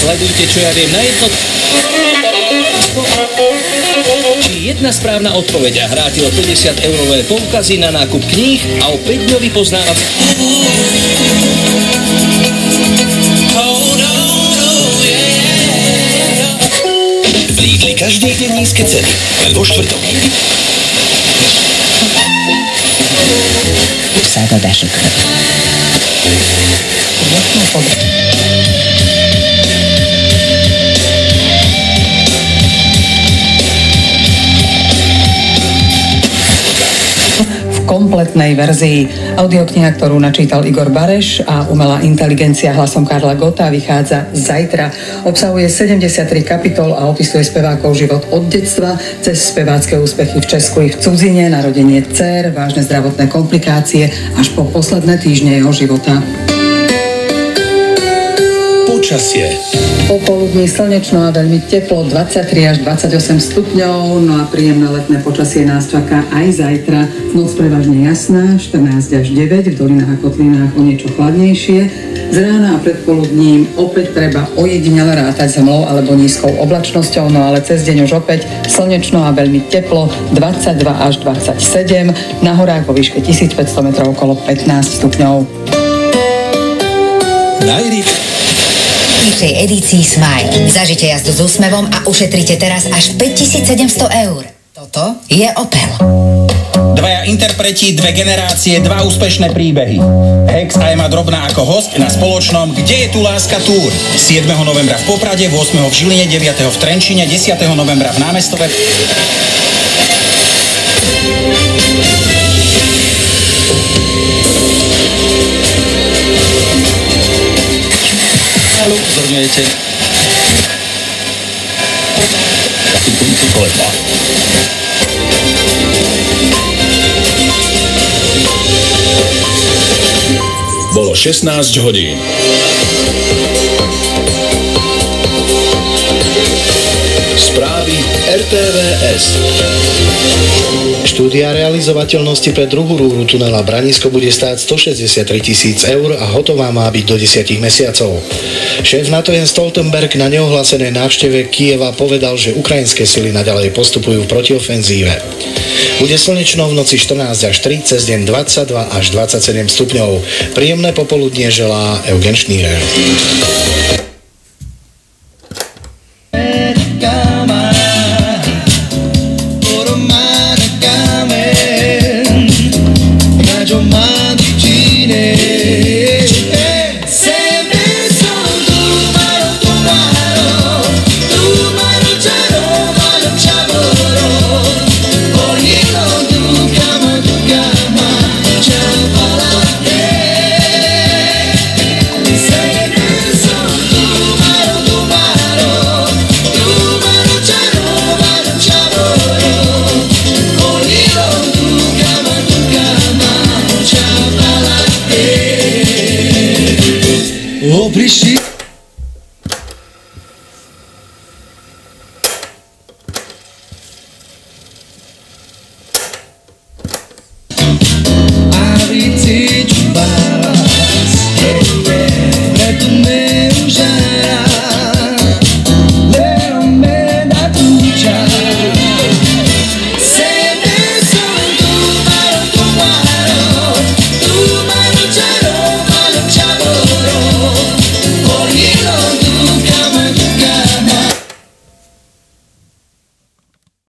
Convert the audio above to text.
Sledujte, čo ja viem na jedno... Či jedna správna odpoveď a hráte o 50-eurové poukazy na nákup kníh a o 5-dňový poznávací... V Lidli každý deň nízke ceny, len vo štvrtok. Szágadások. Kompletnej verzii. Audiokniha, ktorú načítal Igor Bareš a umelá inteligencia hlasom Karla Gotta, vychádza zajtra. Obsahuje 73 kapitol a opisuje spevákov život od detstva cez spevácké úspechy v Česku i v cudzine, narodenie dcér, vážne zdravotné komplikácie až po posledné týždne jeho života. Počasie. Popoludní slnečno a veľmi teplo, 23 až 28 stupňov, no a príjemné letné počasie nás čaká aj zajtra. Noc prevažne jasná, 14 až 9, v dolinách a kotlinách o niečo chladnejšie. Z rána a predpoludním opäť treba ojedinele rátať s hmlou alebo nízkou oblačnosťou, no ale cez deň už opäť slnečno a veľmi teplo, 22 až 27, na horách vo výške 1500 metrov okolo 15 stupňov. V našej edícii Smile zažite jazdu s úsmevom a ušetrite teraz až 5700 eur. Toto je Opel. Dvaja interpreti, dve generácie, dva úspešné príbehy. Hex a Ema Drobná ako host na spoločnom Kde je tu láska túr? 7. novembra v Poprade, 8. v Žiline, 9. v Trenčine, 10. novembra v Námestove. Upozorňujete. Bolo 16 hodín. Správy RTVS. Štúdia realizovateľnosti pre druhú rúru tunela Branisko bude stáť 163 000 eur a hotová má byť do 10 mesiacov. Šéf NATO Jens Stoltenberg na neohlásenej návšteve Kyjeva povedal, že ukrajinské sily naďalej postupujú v protiofenzíve. Bude slnečno v noci 14 až 3, cez deň 22 až 27 stupňov. Príjemné popoludnie želá Eugen Šnírer. Prişi